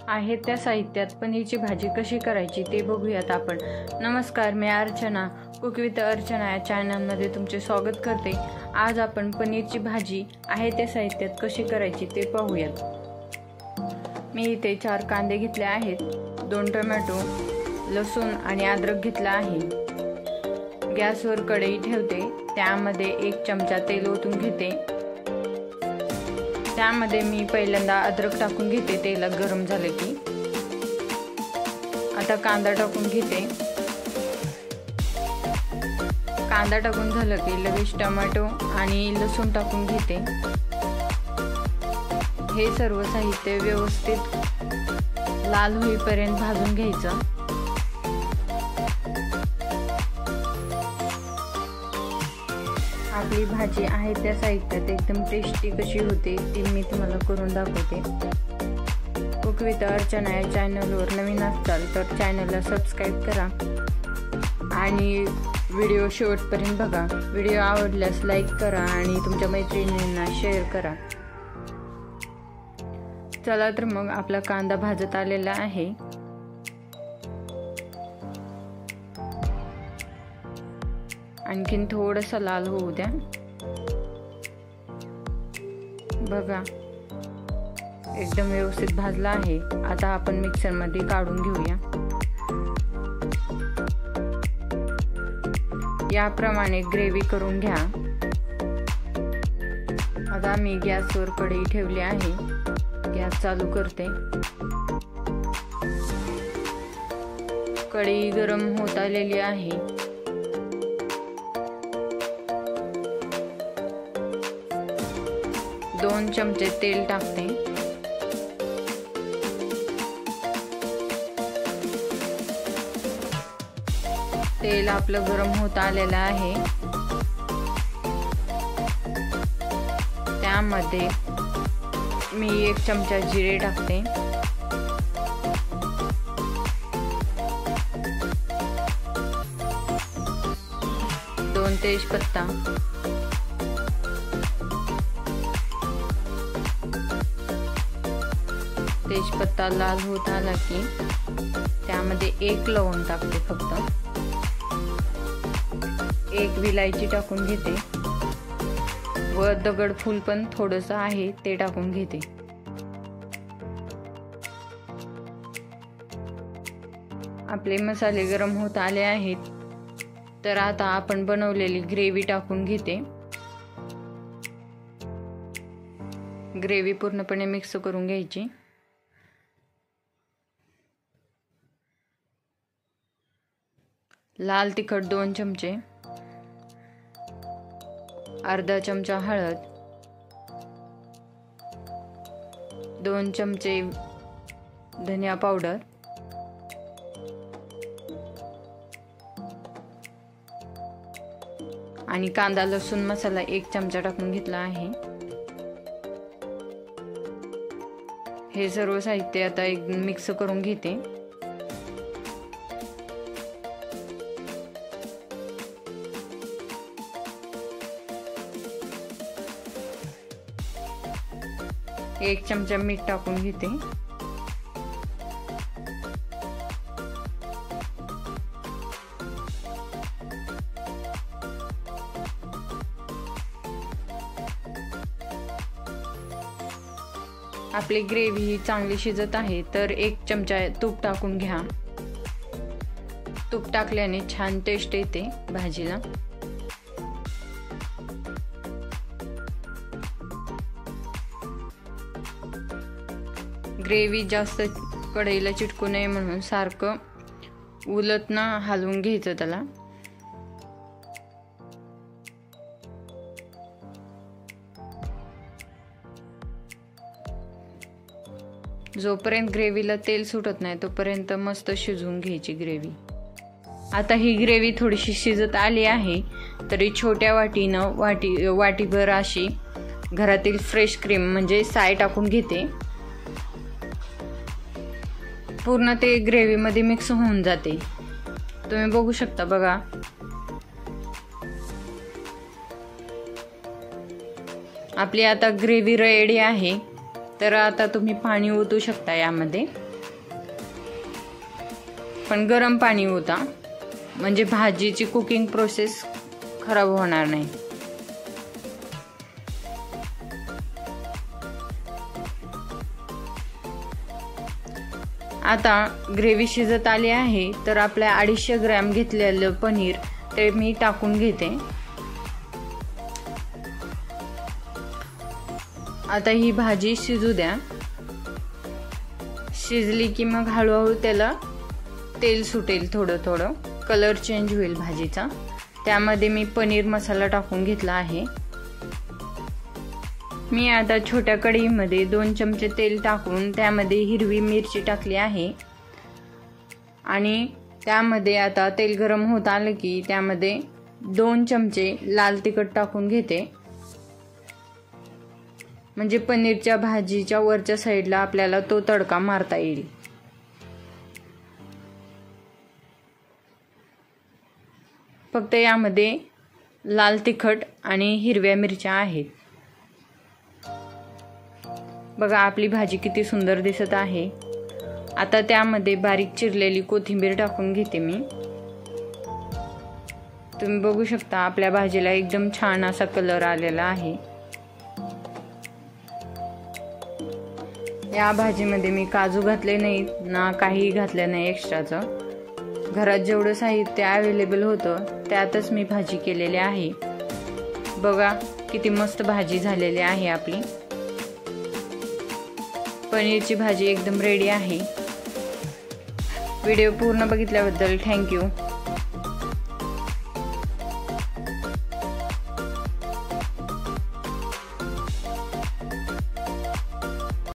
आहे त्या साहित्यात पनीरची भाजी कशी करायची ते बघूयात आपण। नमस्कार, मी अर्चना कुक विथ अर्चना या चॅनलमध्ये तुमचे स्वागत करते। आज आपण पनीरची भाजी आहे त्या साहित्यात कशी करायची ते पाहूयात। मी इथे 4 कांदे घेतले आहेत, 2 टोमॅटो, लसूण आणि अद्रक घेतला आहे। गॅसवर कढई ठेवते, त्यामध्ये 1 चमचा तेल ओतून घेते। त्यामध्ये मी पहिल्यांदा अद्रक टाकून घेते। तेल गरम झाले की आता कांदा टाकून घेते। कांदा टाकून झालं की लगेच टोमॅटो आणि लसूण टाकून घेते। हे सर्व साहित्य व्यवस्थित लाल होईपर्यंत भाजून घ्यायचं। आपली भाजी आहे त्या साहित्यात एकदम टेस्टी कशी होते ती मी तुम्हाला करून दाखवते। कुक विथ अर्चना या चॅनलवर नवीन असाल तर चॅनलला सबस्क्राईब करा आणि व्हिडिओ शेवटपर्यंत बघा। व्हिडिओ आवडल्यास लाईक करा आणि तुमच्या मैत्रिणींना शेअर करा। चला तर मग आपला कांदा भाजत आलेला आहे। आणखीन थोडंसं लाल होऊ द्या। बघा एकदम व्यवस्थित भाजला आहे। आता आपण मिक्सर मध्ये काढून घेऊया। याप्रमाणे ग्रेव्ही करून घ्या। आता मी गॅसवर कढई ठेवली आहे, गॅस चालू करते। कढई गरम होत आलेली आहे। 2 चमचे तेल टाकते। तेल आपलं गरम होत आलेलं आहे। त्यामध्ये मी 1 चमचा जिरे टाकते। 2 तेजपत्ता, तेजपत्ता लाल होत आला की त्यामध्ये 1 लवंग टाकते, फक्त 1 विलायची टाकून घेते व दगडफूल पण थोडंसं आहे ते टाकून घेते। आपले मसाले गरम होत आले आहेत, तर आता आपण बनवलेली ग्रेव्ही टाकून घेते। ग्रेव्ही पूर्णपणे मिक्स करून घ्यायची। लाल तिखट 2 चमचे, अर्धा चमचा हळद, 2 चमचे धनिया पावडर, आणि कांदा लसूण मसाला 1 चमचा टाकून घेतला आहे। हे सर्व साहित्य आता एक मिक्स करून घेते। एक चमचा मीठ टाकून घेते। आपली ग्रेव्ही ही चांगली शिजत आहे, तर 1 चमचा तूप टाकून घ्या। तूप टाकल्याने छान टेस्ट येते भाजीला। ग्रेव्ही जास्त कढईला चिटकू नये म्हणून सारखं उलटना हलवून घ्यायचं त्याला। जोपर्यंत ग्रेव्हीला तेल सुटत नाही तोपर्यंत मस्त शिजवून घ्यायची ग्रेव्ही। आता ही ग्रेव्ही थोडीशी शिजत आली आहे, तरी छोट्या वाटीनं वाटीभर अशी घरातील फ्रेश क्रीम म्हणजे साय टाकून घेते। पूर्ण ते ग्रेव्ही मध्ये मिक्स होऊन जाते। तुम्ही बघू शकता, बघा आपली आता ग्रेव्ही रेडी आहे। तर आता तुम्ही पाणी ओतू शकता यामध्ये। पण गरम पाणी होता, म्हणजे भाजीची कुकिंग प्रोसेस खराब होणार नाही. आता ग्रेव्ही शिजत आली आहे, तर आपल्या 250 ग्रॅम घेतलेलं पनीर ते मी टाकून घेते. आता ही भाजी शिजू द्या. शिजली की मग हळूहळू त्याला तेल सुटेल, थोडं थोडं कलर चेंज होईल भाजीचा. त्यामध्ये मी पनीर मसाला टाकून घेतला आहे. मी आता छोट्या कढईमध्ये 2 चमचे तेल टाकून त्यामध्ये हिरवी मिरची टाकली आहे आणि त्यामध्ये आता तेल गरम होत आलं की त्यामध्ये 2 चमचे लाल तिखट टाकून घेते, म्हणजे पनीरच्या भाजीच्या वरच्या साईडला आपल्याला तो तडका मारता येईल. फक्त यामध्ये लाल तिखट आणि हिरव्या मिरच्या आहेत. बघा आपली भाजी किती सुंदर दिसत आहे. आता त्यामध्ये बारीक चिरलेली कोथिंबीर टाकून घेते मी. तुम्ही बघू शकता आपल्या भाजीला एकदम छान असा कलर आलेला आहे. या भाजीमध्ये मी काजू घातले नाहीत ना काही घातलं नाही एक्स्ट्राचं. घरात जेवढं साहित्य अवेलेबल होतं त्यातच मी भाजी केलेली आहे. बघा किती मस्त भाजी झालेली आहे आपली. पनीरची भाजी एकदम रेडी आहे. व्हिडिओ पूर्ण बघितल्याबद्दल थँक्यू.